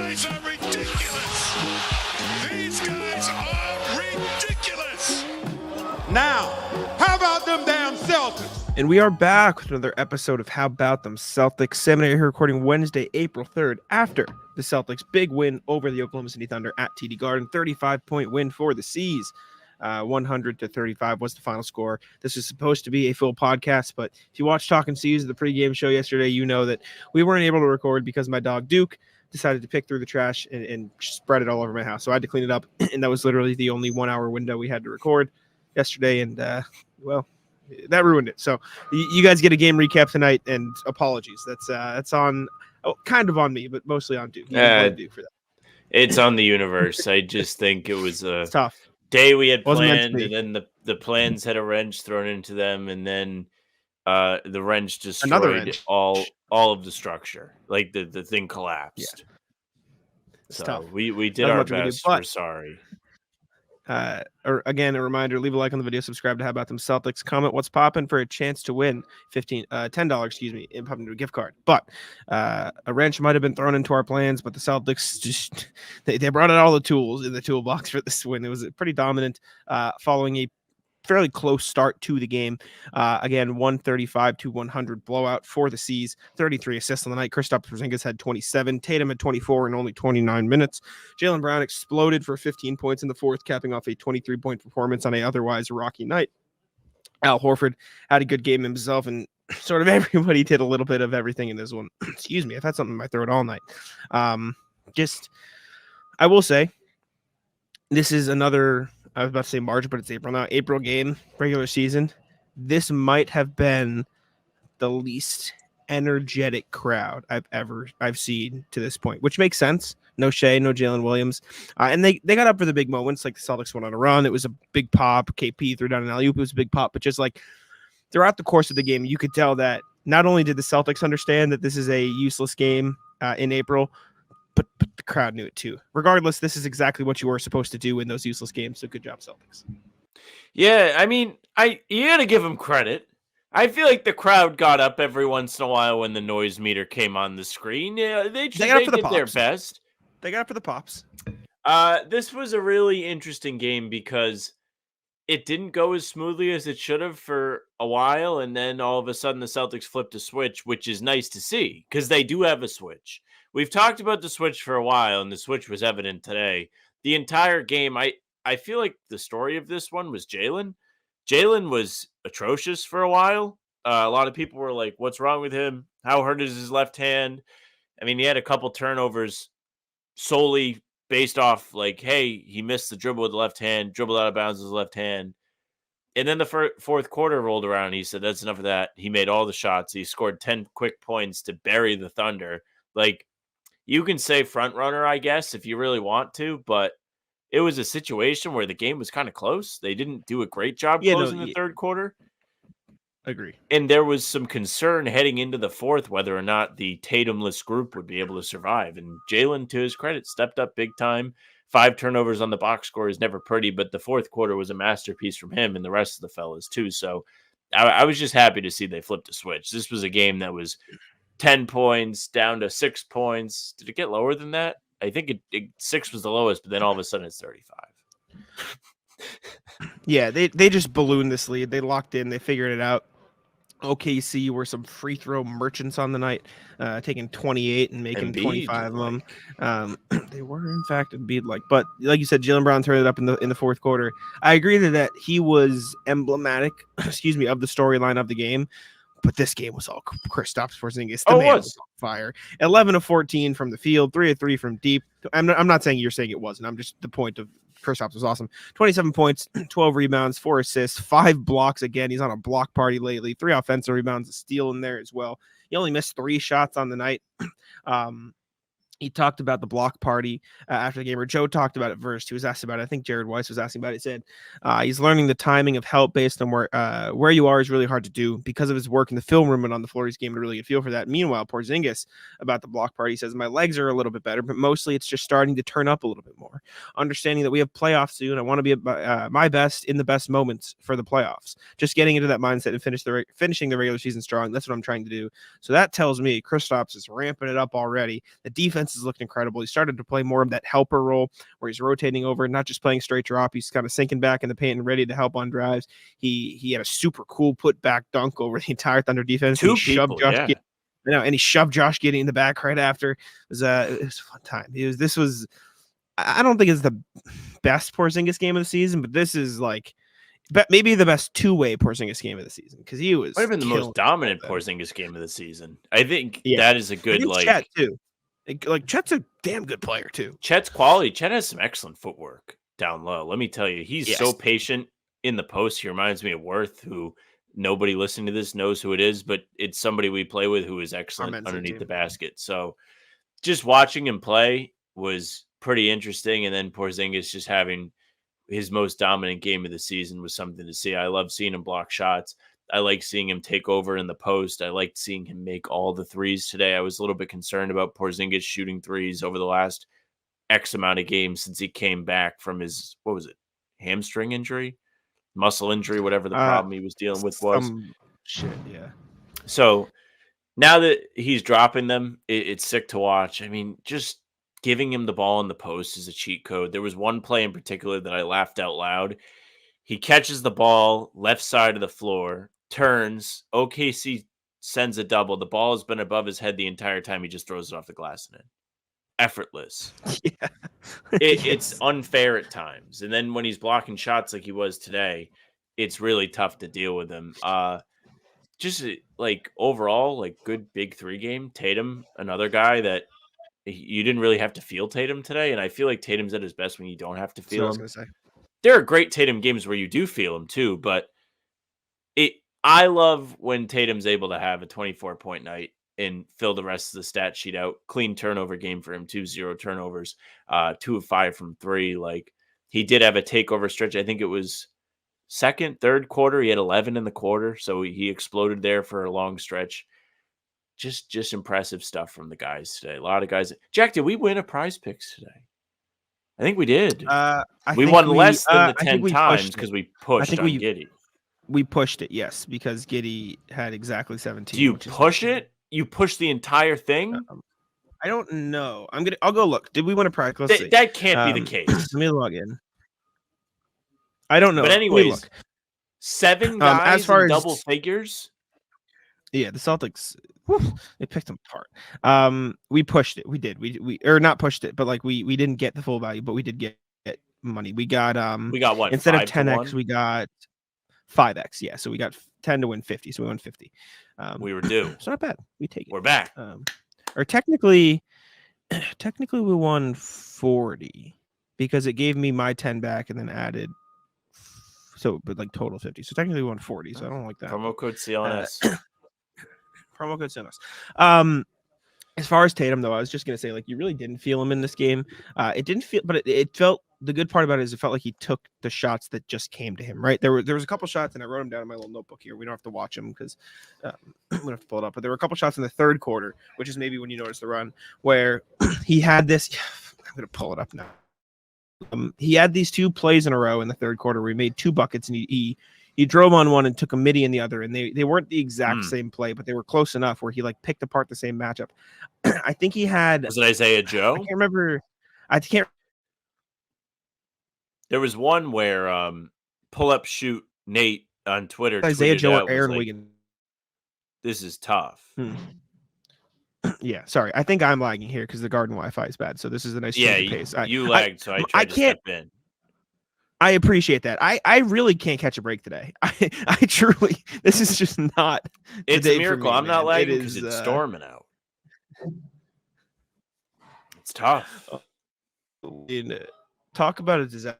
guys are ridiculous. These guys are ridiculous. Now, how about them damn Celtics? And we are back with another episode of How About Them Celtics. Sam and I are here recording Wednesday, April 3rd, after the Celtics' big win over the Oklahoma City Thunder at TD Garden. 35-point win for the C's. 100-35 was the final score. This is supposed to be a full podcast, but if you watched Talking C's, the pregame show yesterday, you know that we weren't able to record because my dog Duke decided to pick through the trash and spread it all over my house. So I had to clean it up, and that was literally the only 1 hour window we had to record yesterday, and well, that ruined it. So you guys get a game recap tonight, and apologies. That's on kind of on me, but mostly on Duke. Duke for that. It's on the universe. I just think it was a tough day we had planned, and then the plans had a wrench thrown into them, and then the wrench destroyed all of the structure. Like the thing collapsed. Yeah. So tough. we did our best. We're sorry. Or again, a reminder, leave a like on the video, subscribe to How About Them Celtics, comment what's popping for a chance to win $10, and pop into a gift card. But a wrench might have been thrown into our plans, but the Celtics just they brought out all the tools in the toolbox for this win. It was pretty dominant following a fairly close start to the game. Again, 135-100 blowout for the C's. 33 assists on the night. Kristaps Porzingis had 27. Tatum had 24 in only 29 minutes. Jaylen Brown exploded for 15 points in the fourth, capping off a 23-point performance on a otherwise rocky night. Al Horford had a good game himself, and sort of everybody did a little bit of everything in this one. Excuse me, I've had something in my throat all night. I will say, this is another, I was about to say March, but it's April now. April game, regular season. This might have been the least energetic crowd I've seen to this point, which makes sense. No Shea, no Jalen Williams. And they got up for the big moments, like the Celtics went on a run. It was a big pop. KP threw down an alley-oop. It was a big pop. But just like throughout the course of the game, you could tell that not only did the Celtics understand that this is a useless game in April, but the crowd knew it too. Regardless, this is exactly what you were supposed to do in those useless games. So good job, Celtics. Yeah, I mean, you got to give them credit. I feel like the crowd got up every once in a while when the noise meter came on the screen. Yeah, they did their best. They got up for the pops. This was a really interesting game because it didn't go as smoothly as it should have for a while, and then all of a sudden the Celtics flipped a switch, which is nice to see because they do have a switch. We've talked about the switch for a while, and the switch was evident today. The entire game, I feel like the story of this one was Jaylen. Jaylen was atrocious for a while. A lot of people were like, what's wrong with him? How hurt is his left hand? I mean, he had a couple turnovers solely based off like, hey, he missed the dribble with the left hand, dribbled out of bounds with his left hand. And then the fourth quarter rolled around, and he said, that's enough of that. He made all the shots. He scored 10 quick points to bury the Thunder. Like, you can say front runner, I guess, if you really want to, but it was a situation where the game was kind of close. They didn't do a great job closing the third quarter. Agree. And there was some concern heading into the fourth whether or not the Tatumless group would be able to survive. And Jaylen, to his credit, stepped up big time. 5 turnovers on the box score is never pretty, but the fourth quarter was a masterpiece from him and the rest of the fellas too. So I was just happy to see they flipped a switch. This was a game that was 10 points down to 6 points. Did it get lower than that? I think 6 was the lowest, but then all of a sudden it's 35. Yeah, they just ballooned this lead. They locked in. They figured it out. OKC were some free throw merchants on the night, taking 28 and making Embiid, 25 of them. They were, in fact, Embiid-like. But like you said, Jaylen Brown turned it up in the fourth quarter. I agree that he was emblematic, of the storyline of the game. But this game was all Kristaps Porzingis. The man was on fire. 11 of 14 from the field, 3 of 3 from deep. I'm not saying you're saying it wasn't. I'm just the point of Kristaps was awesome. 27 points, 12 rebounds, 4 assists, 5 blocks. Again, he's on a block party lately. 3 offensive rebounds, a steal in there as well. He only missed 3 shots on the night. He talked about the block party after the game, or Joe talked about it first. He was asked about it. I think Jared Weiss was asking about it. He said he's learning the timing of help based on where you are is really hard to do. Because of his work in the film room and on the floor, he's getting a really good feel for that. Meanwhile, Porzingis, about the block party, says, my legs are a little bit better, but mostly it's just starting to turn up a little bit more. Understanding that we have playoffs soon, I want to be my best in the best moments for the playoffs. Just getting into that mindset and finishing the regular season strong. That's what I'm trying to do. So that tells me Kristaps is ramping it up already. The defense defense has looked incredible. He started to play more of that helper role where he's rotating over, not just playing straight drop. He's kind of sinking back in the paint and ready to help on drives. He had a super cool put back dunk over the entire Thunder defense. Two he shoved people, Josh and he shoved Josh Giddey in the back right after. It was a fun time. I don't think it's the best Porzingis game of the season, but this is like maybe the best two-way Porzingis game of the season because he was might have been the most dominant Porzingis game of the season. I think Yeah. that is a good Chet too. Like Chet's a damn good player too. Chet's quality. Chet has some excellent footwork down low. Let me tell you, he's so patient in the post. He reminds me of Worth, who nobody listening to this knows who it is, but it's somebody we play with who is excellent underneath the basket. So just watching him play was pretty interesting. And then Porzingis just having his most dominant game of the season was something to see. I love seeing him block shots. I like seeing him take over in the post. I liked seeing him make all the threes today. I was a little bit concerned about Porzingis shooting threes over the last X amount of games since he came back from his, hamstring injury, muscle injury, whatever the problem he was dealing with was. So now that he's dropping them, it's sick to watch. I mean, just giving him the ball in the post is a cheat code. There was one play in particular that I laughed out loud. He catches the ball left side of the floor, turns. OKC sends a double. The ball has been above his head the entire time. He just throws it off the glass and in. Effortless. Yeah. It's unfair at times. And then when he's blocking shots like he was today, it's really tough to deal with him. Just like overall, like good big three game. Tatum, another guy that you didn't really have to feel Tatum today. And I feel like Tatum's at his best when you don't have to feel him. There are great Tatum games where you do feel him too, but I love when Tatum's able to have a 24-point night and fill the rest of the stat sheet out. Clean turnover game for him too, 0 turnovers, 2 of 5 from 3. Like he did have a takeover stretch. I think it was second, third quarter. He had 11 in the quarter, so he exploded there for a long stretch. Just impressive stuff from the guys today. A lot of guys. Jack, did we win a prize picks today? I think we did. We won less than the 10 times because we pushed on Giddey. We pushed it, yes, because Giddey had exactly 17. Do you push it? You push the entire thing? I don't know. I'll go look. Did we win a prize? That can't be the case. Let me log in. I don't know. But anyways, 7 guys as far in double figures. Yeah, the Celtics. They picked them apart. We pushed it. We did. We or not pushed it, but like we didn't get the full value, but we did get money. We got what? Instead of 10x, we got 5x. Yeah, so we got 10 to win 50. So we won 50. We were due. It's not bad. We take it. We're back. Or technically we won 40 because it gave me my 10 back and then added. So, but like total 50. So technically we won 40. So I don't like that. Promo code CLNS. Promo code CLNS. As far as Tatum, though, I was just going to say, like, you really didn't feel him in this game. It didn't feel, but it felt, the good part about it is it felt like he took the shots that just came to him, right? There was a couple shots, and I wrote them down in my little notebook here. We don't have to watch them because we don't have to pull it up. But there were a couple shots in the third quarter, which is maybe when you notice the run, where he had this. I'm going to pull it up now. He had these 2 plays in a row in the third quarter where he made 2 buckets, and he drove on one and took a midi in the other, and they weren't the exact same play, but they were close enough where he like picked apart the same matchup. I think he had. Was it Isaiah Joe? I can't remember. There was one where pull up shoot Nate on Twitter. Isaiah Joe or Aaron Wiggins. This is tough. Yeah, sorry. I think I'm lagging here because the garden Wi-Fi is bad. So this is a nice pace. You lagged, so I tried to step in. I appreciate that. I really can't catch a break today. I truly, this is just not. It's a miracle. I'm not lagging because it's storming out. It's tough. Talk about a disaster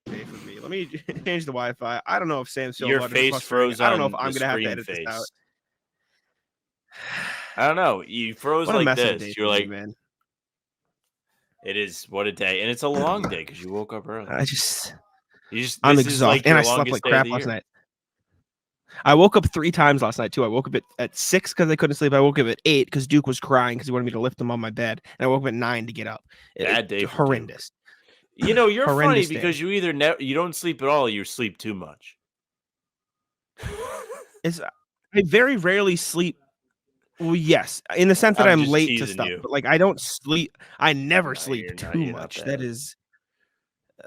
day for me. Let me change the Wi-Fi. I don't know if Sam's still. Your face froze. I don't know if I'm gonna have to edit this out. I don't know. You froze like this. You're like, man. It is what a day, and it's a long day because you woke up early. I'm exhausted, and I slept like crap last night. I woke up 3 times last night too. I woke up at 6 because I couldn't sleep. I woke up at 8 because Duke was crying because he wanted me to lift him on my bed, and I woke up at 9 to get up. Bad day, horrendous. You know, you're funny because you either you don't sleep at all, or you sleep too much. I very rarely sleep Well, yes, in the sense that I'm I'm just late to teasing stuff, you. but like I don't sleep. I never No, sleep you're too not much. That bad. is,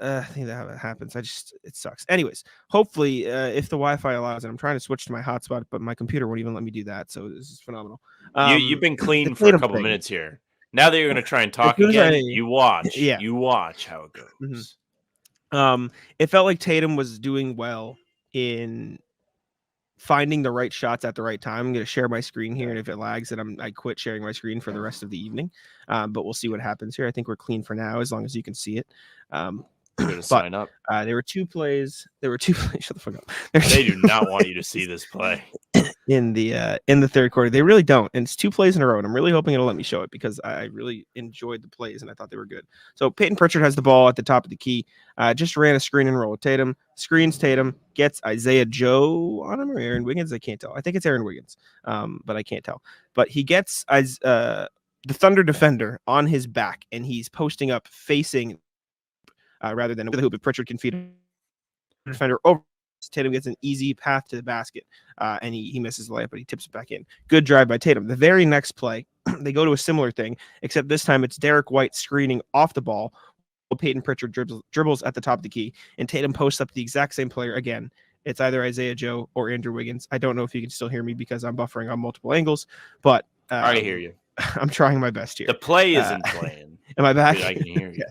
I think that happens. It sucks. Anyways, hopefully, if the Wi-Fi allows it, I'm trying to switch to my hotspot, but my computer won't even let me do that. So this is phenomenal. You've been The clean for a Tatum couple thing. minutes here. Now that you're gonna try and As talk soon as again, I, you watch. yeah. You watch how it Mhm. goes. It felt like Tatum was doing well in finding the right shots at the right time. I'm going to share my screen here, and if it lags, then I quit sharing my screen for the rest of the evening. But we'll see what happens here. I think we're clean for now, as long as you can see it. I'm gonna But sign up. there were two plays. Shut the fuck up. There were They do two not want you to plays see this play. in the third quarter. They really don't, and it's 2 plays in a row. And I'm really hoping it'll let me show it because I really enjoyed the plays and I thought they were good. So Peyton Pritchard has the ball at the top of the key. Just ran a screen and roll with Tatum. Screens Tatum, gets Isaiah Joe on him or Aaron Wiggins. I can't tell. I think it's Aaron Wiggins, but I can't tell. But he gets the Thunder defender on his back, and he's posting up facing rather than the hoop. If Pritchard can feed a defender over, Tatum gets an easy path to the basket, and he misses the layup, but he tips it back in. Good drive by Tatum. The very next play, they go to a similar thing, except this time it's Derek White screening off the ball. Peyton Pritchard dribbles at the top of the key, and Tatum posts up the exact same player again. It's either Isaiah Joe or Andrew Wiggins. I don't know if you can still hear me because I'm buffering on multiple angles, but I hear you. I'm trying my best here. The play isn't playing. Am I back? But I can hear you.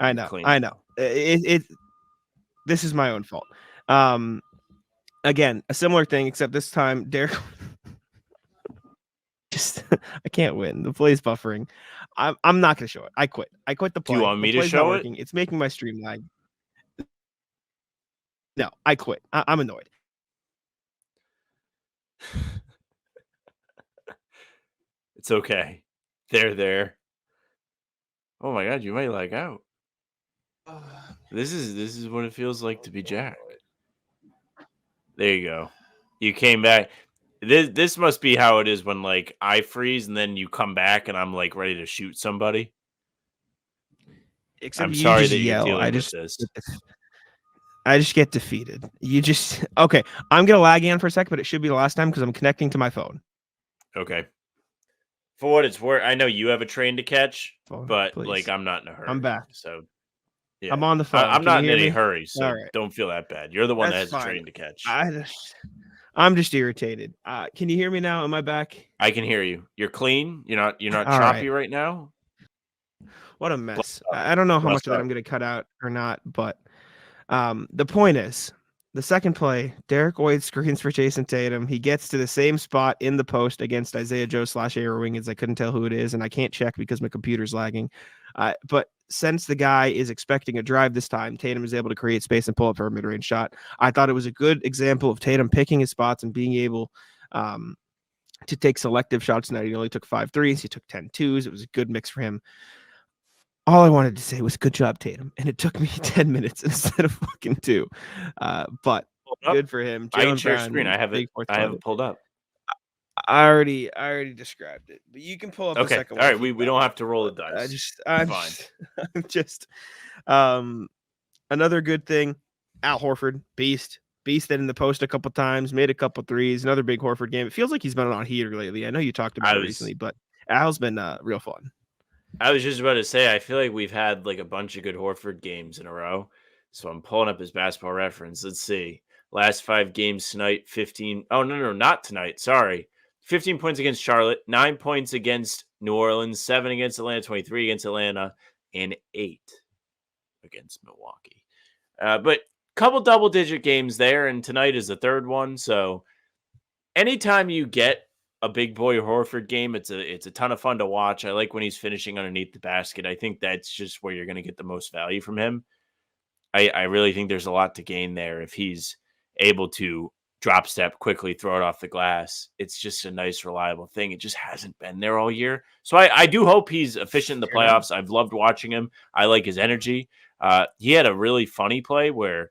I know. Clean. I know. This is my own fault. Again, a similar thing, except this time Derek just I can't win. The play's buffering. I'm not gonna show it. I quit the play. Do you want me the to play's show not it? working. It's making my stream lag. No, I quit. I'm annoyed. It's okay. They're there. Oh my god, you might lag out. This is what it feels like to be Jack. There you go. You came back. This must be how it is when like I freeze and then you come back and I'm like ready to shoot somebody. Except I'm you sorry just that you're yell. dealing with this. I just get defeated. You just okay. I'm gonna lag in for a second, but it should be the last time because I'm connecting to my phone. Okay. For what it's worth, I know you have a train to catch, Phone, but please. like I'm not in a hurry. I'm back. So yeah. I'm on the phone. I'm Can not you in hear any me? hurry, so All right. don't feel that bad. You're the one That's that has fine. a train to catch. I'm just irritated. Can you hear me now? Am I back? I can hear you. You're clean. You're not All choppy right. right now. What a mess. I don't know how much of that I'm going to cut out or not, but the point is, the second play, Derek White screens for Jason Tatum. He gets to the same spot in the post against Isaiah Joe / Aaron Wiggins. I couldn't tell who it is, and I can't check because my computer's lagging. But since the guy is expecting a drive this time, Tatum is able to create space and pull up for a mid-range shot. I thought it was a good example of Tatum picking his spots and being able to take selective shots. Now he only took 5 threes. He took 10 twos. It was a good mix for him. All I wanted to say was good job, Tatum. And it took me 10 minutes instead of fucking 2. But good for him. I can Jaylen share Brown, screen. I have big it. fourth I have quarter. it pulled up. I already described it, but you can pull up the Okay. second All one. right. We don't have to roll the dice. I'm Fine. just another good thing. Al Horford, beast that in the post a couple times, made a couple threes. Another big Horford game. It feels like he's been on heater lately. I know you talked about it recently, but Al's been real fun. I was just about to say, I feel like we've had like a bunch of good Horford games in a row. So I'm pulling up his basketball reference. Let's see. Last 5 games tonight, 15. Oh, no, not tonight. Sorry. 15 points against Charlotte, 9 points against New Orleans, 7 against Atlanta, 23 against Atlanta, and 8 against Milwaukee. But couple double-digit games there, and tonight is the third one. So anytime you get a big boy Horford game, it's a ton of fun to watch. I like when he's finishing underneath the basket. I think that's just where you're going to get the most value from him. I really think there's a lot to gain there if he's able to drop step quickly, throw it off the glass. It's just a nice, reliable thing. It just hasn't been there all year. So I do hope he's efficient in the playoffs. I've loved watching him. I like his energy. He had a really funny play where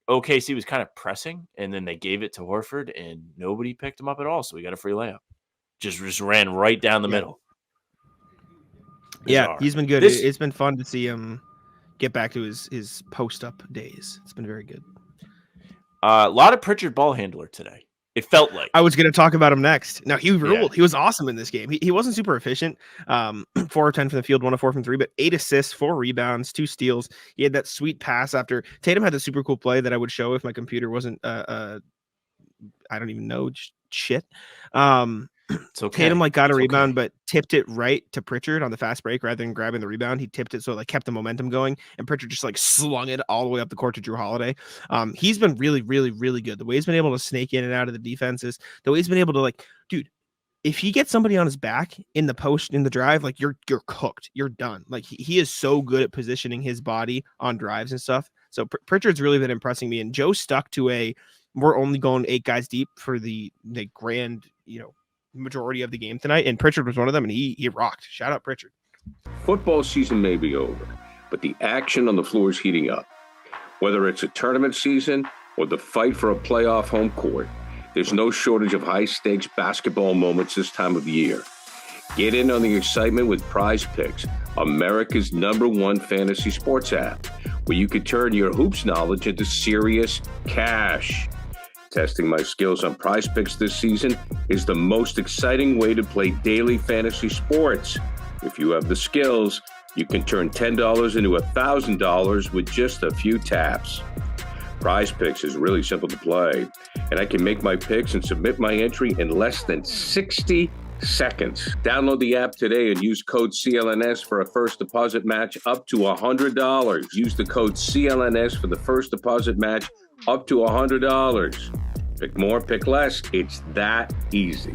OKC was kind of pressing, and then they gave it to Horford, and nobody picked him up at all. So we got a free layup. Just ran right down the middle. Bizarre. Yeah, he's been good. It's been fun to see him get back to his post-up days. It's been very good. A lot of Pritchard ball handler today. It felt like. I was going to talk about him next. Now, he ruled. Yeah. He was awesome in this game. He wasn't super efficient. 4 of 10 from the field, 1 of 4 from 3, but 8 assists, 4 rebounds, 2 steals. He had that sweet pass after Tatum had the super cool play that I would show if my computer wasn't I don't even know shit. It's okay. Tatum got a It's rebound, okay. but tipped it right to Pritchard on the fast break rather than grabbing the rebound. He tipped it so it kept the momentum going, and Pritchard just slung it all the way up the court to Drew Holiday. He's been really, really, really good. The way he's been able to snake in and out of the defenses, the way he's been able to dude, if he gets somebody on his back in the post in the drive, you're cooked. You're done. He is so good at positioning his body on drives and stuff. So Pritchard's really been impressing me, and Joe stuck to we're only going 8 guys deep for the grand, majority of the game tonight, and Pritchard was one of them, and he rocked. Shout out Pritchard. Football season may be over, but the action on the floor is heating up. Whether it's a tournament season or the fight for a playoff home court, there's no shortage of high-stakes basketball moments this time of year. Get in on the excitement with Prize Picks, America's #1 fantasy sports app, where you can turn your hoops knowledge into serious cash. Testing my skills on Prize Picks this season is the most exciting way to play daily fantasy sports. If you have the skills, you can turn $10 into $1,000 with just a few taps. Prize Picks is really simple to play, and I can make my picks and submit my entry in less than 60 seconds. Download the app today and use code CLNS for a first deposit match up to $100. Use the code CLNS for the first deposit match up to $100. Pick more, pick less. It's that easy.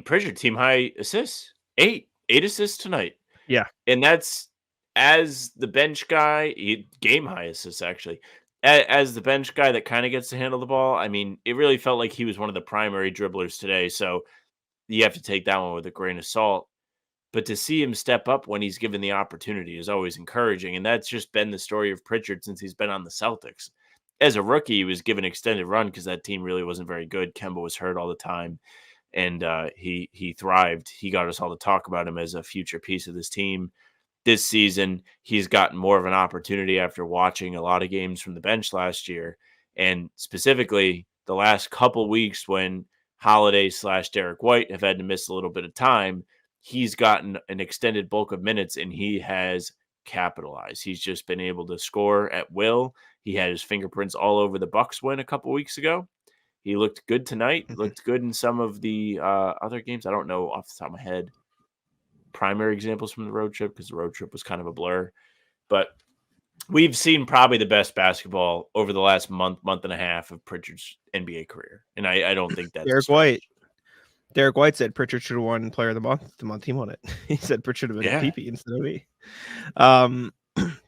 Pritchard team high assists. 8 assists tonight. Yeah. And that's as the bench guy, game high assists actually. As the bench guy that kind of gets to handle the ball. It really felt like he was one of the primary dribblers today. So you have to take that one with a grain of salt. But to see him step up when he's given the opportunity is always encouraging. And that's just been the story of Pritchard since he's been on the Celtics. As a rookie, he was given extended run because that team really wasn't very good. Kemba was hurt all the time. And he thrived. He got us all to talk about him as a future piece of this team. This season, he's gotten more of an opportunity after watching a lot of games from the bench last year. And specifically, the last couple weeks when Holiday / Derek White have had to miss a little bit of time, he's gotten an extended bulk of minutes, and he has capitalized. He's just been able to score at will. He had his fingerprints all over the Bucks win a couple weeks ago. He looked good tonight. Looked good in some of the other games. I don't know off the top of my head primary examples from the road trip because the road trip was kind of a blur. But we've seen probably the best basketball over the last month and a half of Pritchard's NBA career. And I don't think that's Derek White said Pritchard should have won Player of the Month. The month he won it. He said Pritchard should have been a PP instead of me.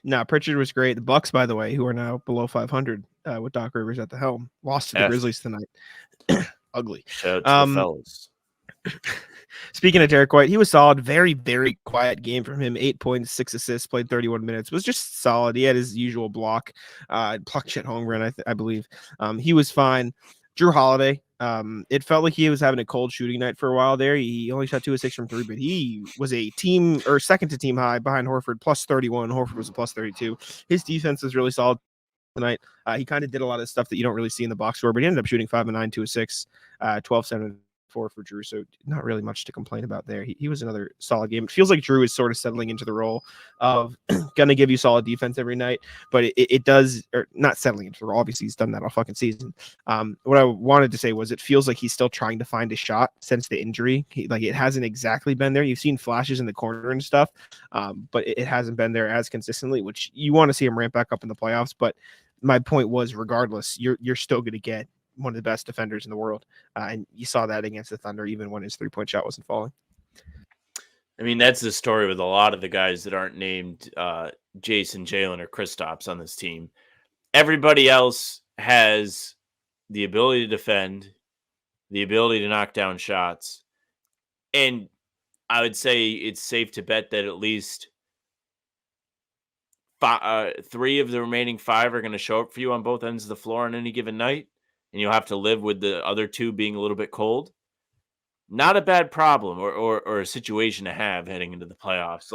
Now Pritchard was great. The Bucks, by the way, who are now below 500 with Doc Rivers at the helm, lost to the Grizzlies tonight. Ugly. Shout out to the fellas. Speaking of Derek White, he was solid. Very, very quiet game from him. 8 points, 6 assists, played 31 minutes. Was just solid. He had his usual block shit home run, I believe. He was fine. Drew Holiday. It felt like he was having a cold shooting night for a while there. He only shot 2 of 6 from 3, but he was a team or second to team high behind Horford, plus 31. Horford was a plus 32. His defense was really solid tonight. He kind of did a lot of stuff that you don't really see in the box score, but he ended up shooting 5 of 9, 2 of 6, 12, 7, 4 for Drew. So not really much to complain about there. He was another solid game. It feels like Drew is sort of settling into the role of going to give you solid defense every night, but it does, or not settling into the role. Obviously he's done that all fucking season. What I wanted to say was it feels like he's still trying to find a shot since the injury. It hasn't exactly been there. You've seen flashes in the corner and stuff, but it hasn't been there as consistently, which you want to see him ramp back up in the playoffs. But my point was, regardless, you're still going to get one of the best defenders in the world. And you saw that against the Thunder, even when his 3-point shot wasn't falling. That's the story with a lot of the guys that aren't named Jason, Jaylen, or Kristaps on this team. Everybody else has the ability to defend, the ability to knock down shots. And I would say it's safe to bet that at least 3 of the remaining 5 are going to show up for you on both ends of the floor on any given night. And you'll have to live with the other 2 being a little bit cold. Not a bad problem or a situation to have heading into the playoffs.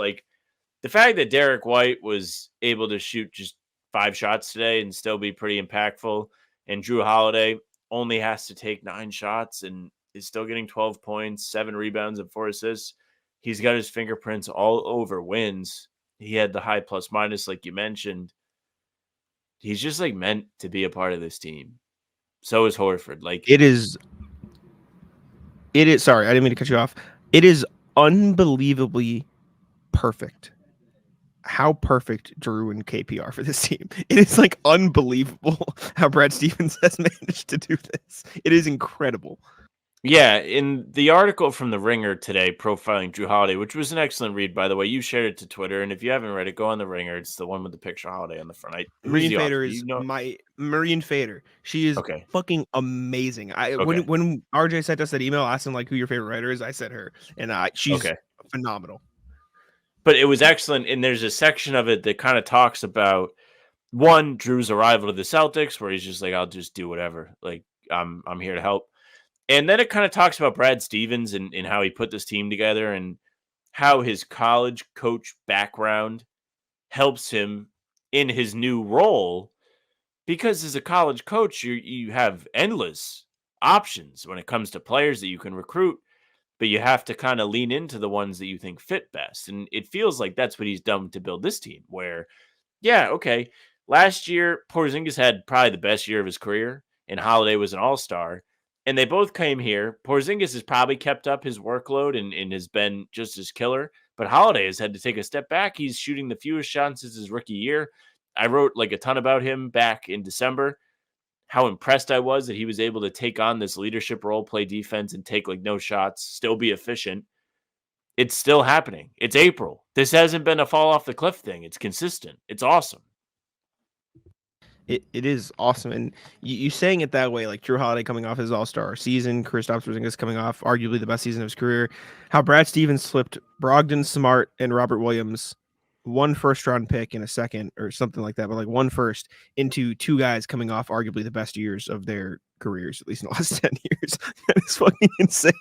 The fact that Derek White was able to shoot just 5 shots today and still be pretty impactful, and Drew Holiday only has to take 9 shots and is still getting 12 points, 7 rebounds, and 4 assists. He's got his fingerprints all over wins. He had the high plus minus, like you mentioned. He's just like meant to be a part of this team. So is Horford. Like It is. Sorry, I didn't mean to cut you off. It is unbelievably perfect. How perfect Drew and KP are for this team. It is like unbelievable how Brad Stevens has managed to do this. It is incredible. Yeah, in the article from The Ringer today profiling Drew Holiday, which was an excellent read, by the way, you shared it to Twitter, and if you haven't read it, go on The Ringer. It's the one with the picture of Holiday on the front. Marine Fader is my Marine Fader. She is fucking amazing. When RJ sent us that email asking like who your favorite writer is, I said her, and she's phenomenal. But it was excellent, and there's a section of it that kind of talks about one, Drew's arrival to the Celtics, where he's just like, I'll just do whatever. Like I'm here to help. And then it kind of talks about Brad Stevens and how he put this team together and how his college coach background helps him in his new role. Because as a college coach, you have endless options when it comes to players that you can recruit, but you have to kind of lean into the ones that you think fit best. And it feels like that's what he's done to build this team where, last year, Porzingis had probably the best year of his career and Holiday was an all-star. And they both came here. Porzingis has probably kept up his workload and has been just as killer. But Holiday has had to take a step back. He's shooting the fewest shots since his rookie year. I wrote like a ton about him back in December. How impressed I was that he was able to take on this leadership role, play defense, and take like no shots, still be efficient. It's still happening. It's April. This hasn't been a fall off the cliff thing. It's consistent. It's awesome. It is awesome, and you saying it that way, like Drew Holiday coming off his All-Star season, Kristaps Porzingis coming off arguably the best season of his career, how Brad Stevens flipped Brogdon, Smart, and Robert Williams, 1 first-round pick and a second or something like that, but like 1 first into 2 guys coming off arguably the best years of their careers, at least in the last 10 years. That is fucking insane.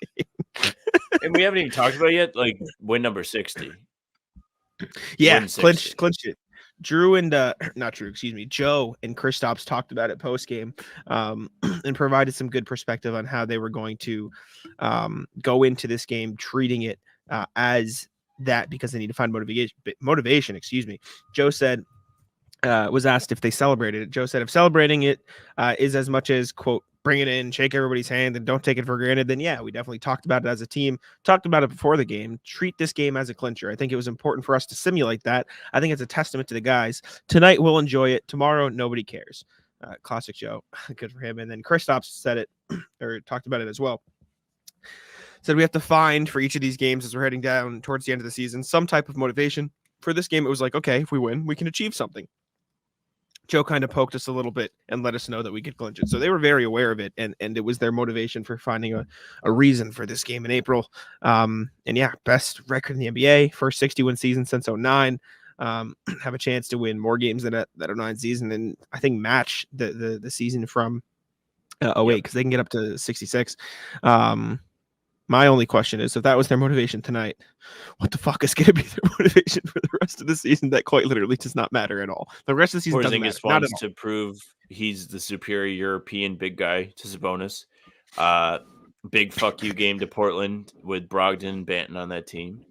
And we haven't even talked about it yet, like win number 60. Yeah, clinched it. Joe and Kristaps talked about it post game, and provided some good perspective on how they were going to go into this game, treating it as that because they need to find motivation. Joe said, was asked if they celebrated it. Joe said, if celebrating it is as much as, quote, bring it in, shake everybody's hand, and don't take it for granted, then yeah, we definitely talked about it as a team, talked about it before the game, treat this game as a clincher. I think it was important for us to simulate that. I think it's a testament to the guys. Tonight, we'll enjoy it. Tomorrow, nobody cares. Classic Joe. Good for him. And then Kristaps said it, or talked about it as well. Said we have to find for each of these games as we're heading down towards the end of the season, some type of motivation. For this game, it was like, okay, if we win, we can achieve something. Joe kind of poked us a little bit and let us know that we could clinch it. So they were very aware of it, and it was their motivation for finding a reason for this game in April. And yeah, best record in the NBA, first 60-win season since 2009. Have a chance to win more games than that 2009 season, and I think match the season from 08 because they can get up to 66. My only question is, if that was their motivation tonight, what the fuck is going to be their motivation for the rest of the season? That quite literally does not matter at all. The rest of the season doesn't matter. Porzingis wants to prove he's the superior European big guy to Sabonis. Big fuck you game to Portland with Brogdon, Banton on that team.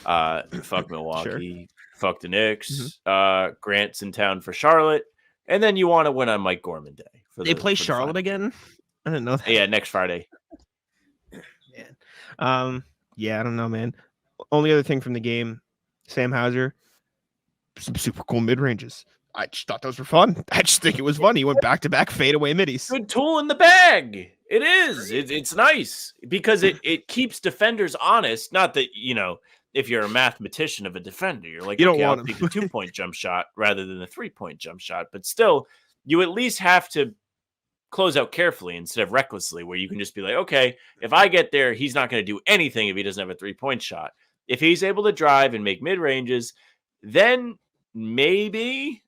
Fuck Milwaukee. Sure. Fuck the Knicks. Mm-hmm. Grant's in town for Charlotte. And then you want to win on Mike Gorman Day. They play Charlotte again? I didn't know that. Yeah, next Friday. Man. Yeah, I don't know, man. Only other thing from the game, Sam Hauser, some super cool mid-ranges. I just thought those were fun. I just think it was fun. He went back-to-back fadeaway middies. Good tool in the bag. It is. It's nice because it keeps defenders honest. Not that, if you're a mathematician of a defender, you're like, you don't want I'll take the 2-point jump shot rather than the 3-point jump shot. But still, you at least have to close out carefully instead of recklessly, where you can just be like, okay, if I get there, he's not going to do anything if he doesn't have a 3-point shot. If he's able to drive and make mid-ranges, then maybe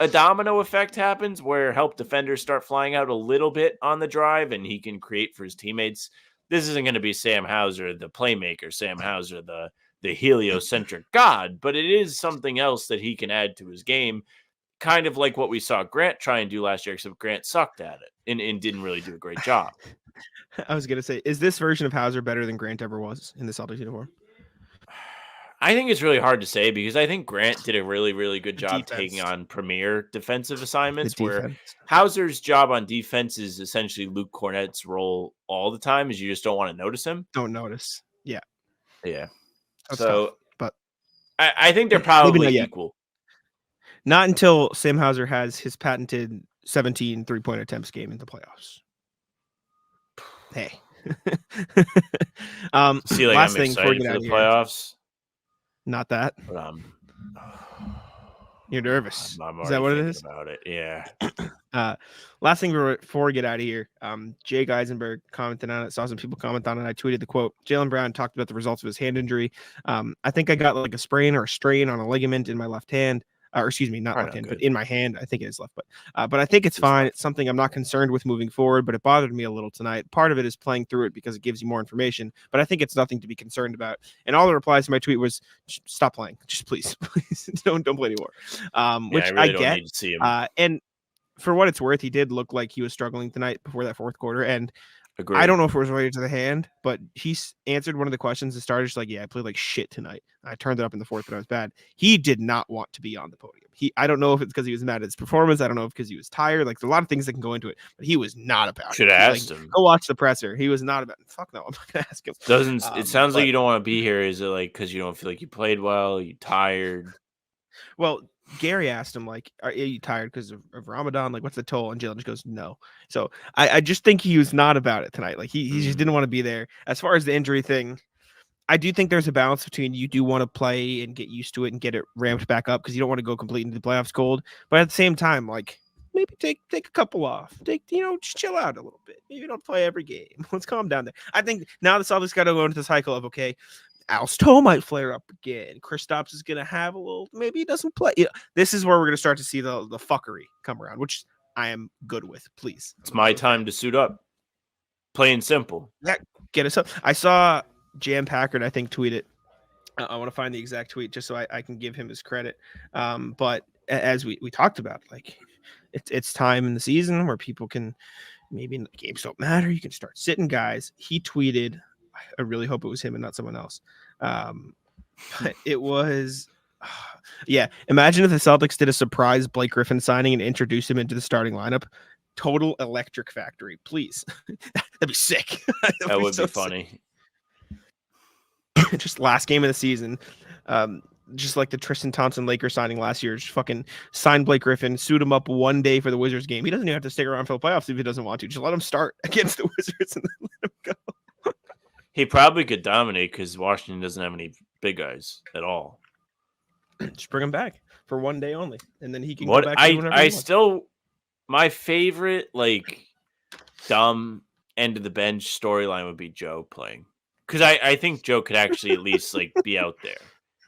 a domino effect happens where help defenders start flying out a little bit on the drive and he can create for his teammates. This isn't going to be Sam Hauser, the playmaker, Sam Hauser, the heliocentric god, but it is something else that he can add to his game. kind of like what we saw Grant try and do last year, except Grant sucked at it and didn't really do a great job. I was gonna say, is this version of Hauser better than Grant ever was in the Celtics uniform? I think it's really hard to say because I think Grant did a really, really good job Defense. taking on premier defensive assignments, The where defense. Hauser's job on defense is essentially Luke Cornett's role all the time, is you just don't want to notice him. Don't notice. Yeah. Yeah. That's So tough, but I think they're maybe probably not yet. equal. Not until Sam Hauser has his patented 17 3-point attempts game in the playoffs. Hey. See, like, last I'm thing before we excited get for out the of here. playoffs. Not that. But You're nervous. I'm Is that what it thinking is? about it. Yeah. Last thing before we get out of here, Jay Geisenberg commented on it. Saw some people comment on it. I tweeted the quote. Jaylen Brown talked about the results of his hand injury. I think I got like a sprain or a strain on a ligament in my left hand. Or excuse me, not Probably left not hand, good. but in my hand. I think it is left, but I think it's fine. It's something I'm not concerned with moving forward, but it bothered me a little tonight. Part of it is playing through it because it gives you more information, but I think it's nothing to be concerned about. And all the replies to my tweet was, stop playing. Just please don't play anymore. Which I really don't get. need to see him. And for what it's worth, he did look like he was struggling tonight before that fourth quarter. And Agreed. I don't know if it was related to the hand, but he answered one of the questions. The starter just like, yeah, I played like shit tonight. I turned it up in the fourth, but I was bad. He did not want to be on the podium. I don't know if it's because he was mad at his performance. I don't know if because he was tired. Like, there's a lot of things that can go into it, but he was not about Should it. have Like, asked him. go watch the presser. He was not about it. Fuck no, I'm not gonna ask him. It sounds like but- you don't want to be here. Is it like because you don't feel like you played well? You tired? Well, Gary asked him, like, are you tired because of Ramadan? Like, what's the toll? And Jalen just goes, no. So I just think he was not about it tonight. Like, he just didn't want to be there. As far as the injury thing, I do think there's a balance between you do want to play and get used to it and get it ramped back up because you don't want to go complete into the playoffs cold. But at the same time, like, maybe take a couple off. Just chill out a little bit. Maybe don't play every game. Let's calm down there. I think now the Celtics got to go into the cycle of, okay, Al's toe might flare up again. Kristaps is going to have a little, maybe he doesn't play. This is where we're going to start to see the fuckery come around, which I am good with. Please. It's my time to suit up. Plain simple. Yeah, get us up. I saw Jam Packard, I think, tweet it. I want to find the exact tweet just so I can give him his credit. But as we talked about, like, it's time in the season where people can, maybe games don't matter. You can start sitting guys. He tweeted, I really hope it was him and not someone else. But it was, yeah. Imagine if the Celtics did a surprise Blake Griffin signing and introduced him into the starting lineup. Total electric factory, please. That'd be sick. That would so be funny. Just last game of the season. Just like the Tristan Thompson Lakers signing last year, just fucking sign Blake Griffin, suit him up one day for the Wizards game. He doesn't even have to stick around for the playoffs if he doesn't want to. Just let him start against the Wizards and then let him go. He probably could dominate because Washington doesn't have any big guys at all. Just bring him back for one day only, and then he can go back. My favorite, like, dumb end of the bench storyline would be Joe playing, because I think Joe could actually at least like be out there.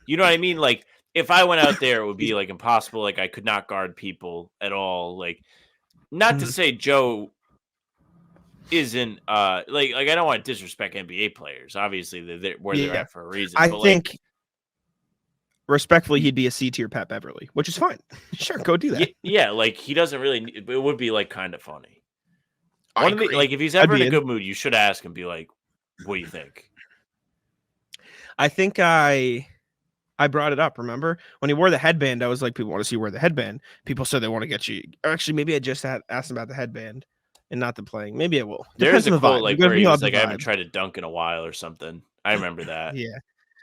You know what I mean? Like, if I went out there, it would be like impossible. Like, I could not guard people at all. Like, not to say Joe isn't like I don't want to disrespect NBA players. Obviously, they're where they're at for a reason. I but think, like, respectfully, he'd be a C tier Pat Beverly, which is fine. Sure, go do that. Yeah, like, he doesn't really. It would be like kind of funny. I agree. Like, if he's ever in a good mood, you should ask and be like, "What do you think?" I think I brought it up. Remember when he wore the headband? I was like, people want to see wear the headband. People said they want to get you. Or actually, maybe I just asked him about the headband and not the playing. Maybe I will. There's a quote like where he was like, "I "I haven't tried to dunk in a while" or something. I remember that. Yeah,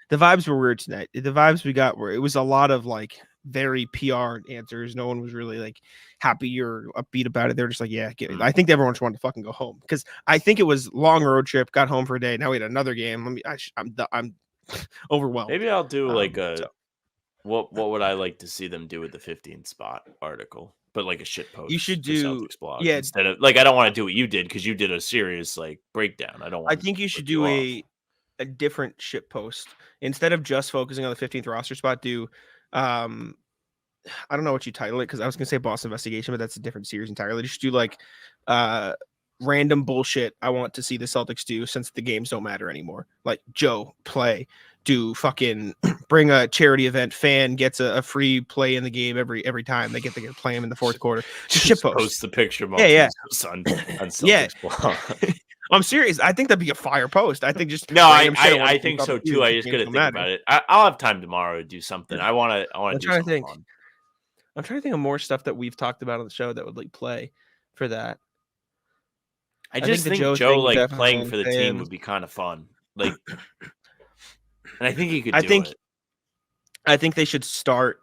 the vibes were weird tonight. The vibes we got were, it was a lot of like very PR answers. No one was really like happy or upbeat about it. They're just like, yeah, I think everyone just wanted to fucking go home because I think it was long road trip. Got home for a day. Now we had another game. I'm overwhelmed. Maybe I'll do like what would I like to see them do with the 15th spot article, but like a shit post. You should to do, Celtics blog, yeah. Instead of like, I don't want to do what you did because you did a serious like breakdown. I don't want. I think you should do a different shit post instead of just focusing on the 15th roster spot. Do I don't know what you title it because I was gonna say Boston Investigation, but that's a different series entirely. Just do like random bullshit I want to see the Celtics do since the games don't matter anymore. Like Joe, play, do fucking bring a charity event, fan gets a free play in the game every time they get to play him in the fourth quarter. Just post the picture. Yeah. on Celtics blog. I'm serious. I think that'd be a fire post. I think just no, I think so too. I just got to think about it. I'll have time tomorrow to do something. I want to do something fun. I'm trying to think of more stuff that we've talked about on the show that would like play for that. I just think Joe like playing for the team would be kind of fun. Like, and I think he could do it. I think they should start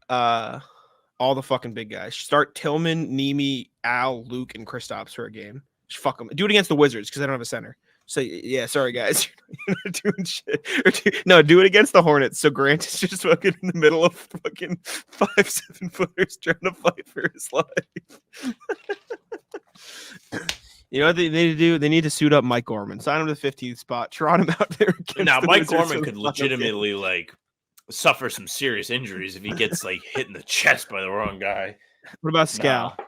all the fucking big guys. Start Tillman, Nemi, Al, Luke, and Kristaps for a game. Just fuck them. Do it against the Wizards because I don't have a center. So yeah, sorry guys, you're not doing shit. Do it against the Hornets. So Grant is just fucking in the middle of fucking 5'7" footers trying to fight for his life. You know what they need to do? They need to suit up Mike Gorman, sign him to the 15th spot, trot him out there. Now Mike Gorman could legitimately like suffer some serious injuries if he gets like hit in the chest by the wrong guy. What about Scal?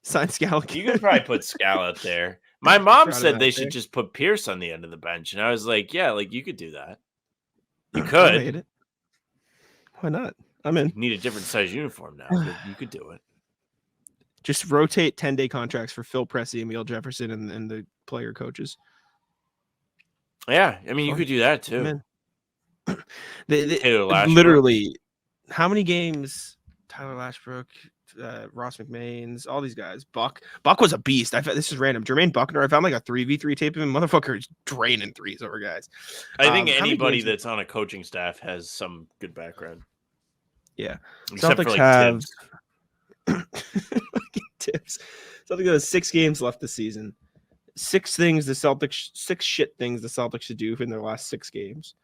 Sign Scal. You could probably put Scal out there. My mom said they should just put Pierce on the end of the bench, and I was like, "Yeah, like you could do that. You could. Why not? I'm in. You need a different size uniform now, but you could do it. Just rotate 10-day contracts for Phil Pressey, Emile Jefferson, and the player coaches. Yeah, I mean, you could do that too. Literally, how many games? Tyler Lashbrook. Ross McMains, all these guys. Buck was a beast. This is random. Jermaine Buckner, I found like a 3v3 tape of him. Motherfucker is draining threes over guys. I think anybody that's on a coaching staff has some good background. Yeah. Except Celtics for like have tips. tips. Celtics have 6 games left this season. 6 shit things the Celtics should do in their last 6 games.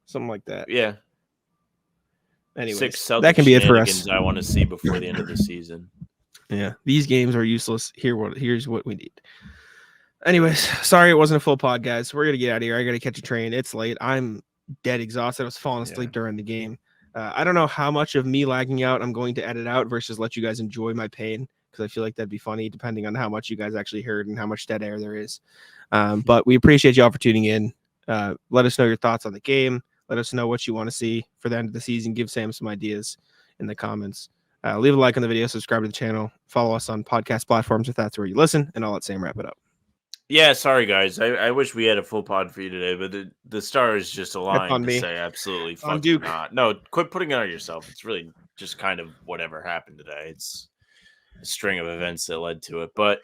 Something like that. Yeah. Anyways, 6 Celtics that can be it for us. I want to see before the end of the season. Yeah, these games are useless. Here's what we need. Anyways, sorry it wasn't a full pod, guys. We're gonna get out of here. I gotta catch a train. It's late. I'm dead exhausted. I was falling asleep during the game. I don't know how much of me lagging out I'm going to edit out versus let you guys enjoy my pain because I feel like that'd be funny depending on how much you guys actually heard and how much dead air there is. But we appreciate y'all for tuning in. Let us know your thoughts on the game. Let us know what you want to see for the end of the season. Give Sam some ideas in the comments. Leave a like on the video. Subscribe to the channel. Follow us on podcast platforms if that's where you listen. And I'll let Sam wrap it up. Yeah, sorry, guys. I wish we had a full pod for you today, but the stars just aligned to say absolutely fucking not. No, quit putting it on yourself. It's really just kind of whatever happened today. It's a string of events that led to it. But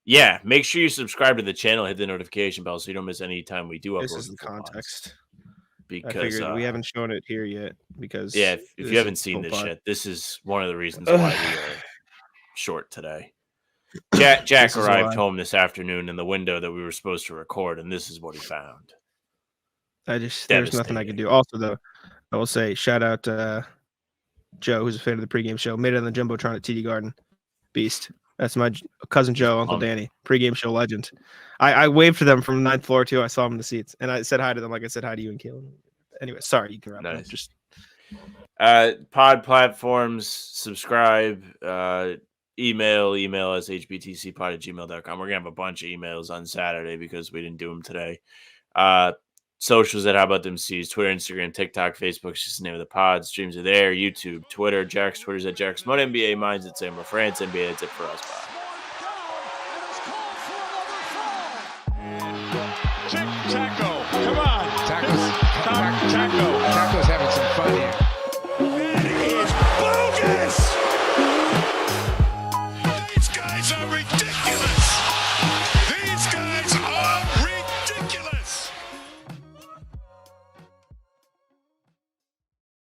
yeah, make sure you subscribe to the channel. Hit the notification bell so you don't miss any time we do upload. This is the context. Pods. Because we haven't shown it here yet. Because if you haven't seen this yet, this is one of the reasons why we are short today. Jack arrived home this afternoon in the window that we were supposed to record, and this is what he found. There's nothing I can do. Also, though, I will say shout out to Joe, who's a fan of the pregame show. Made it on the Jumbotron at TD Garden. Beast. That's my cousin Joe, Uncle Danny, pregame show legend. I waved to them from the 9th floor too. I saw them in the seats, and I said hi to them like I said hi to you and Keelan. Anyway, sorry, you can wrap up. Just pod platforms, subscribe, email us hbtcpod@gmail.com. We're gonna have a bunch of emails on Saturday because we didn't do them today. Socials at How About Them C's, Twitter, Instagram, TikTok, Facebook, it's just the name of the pod. Streams are there. YouTube, Twitter, Jack's Twitter's at Jack's Mode NBA, mine's at Sam France NBA. That's it for us. Bye. Tic-tac-toe.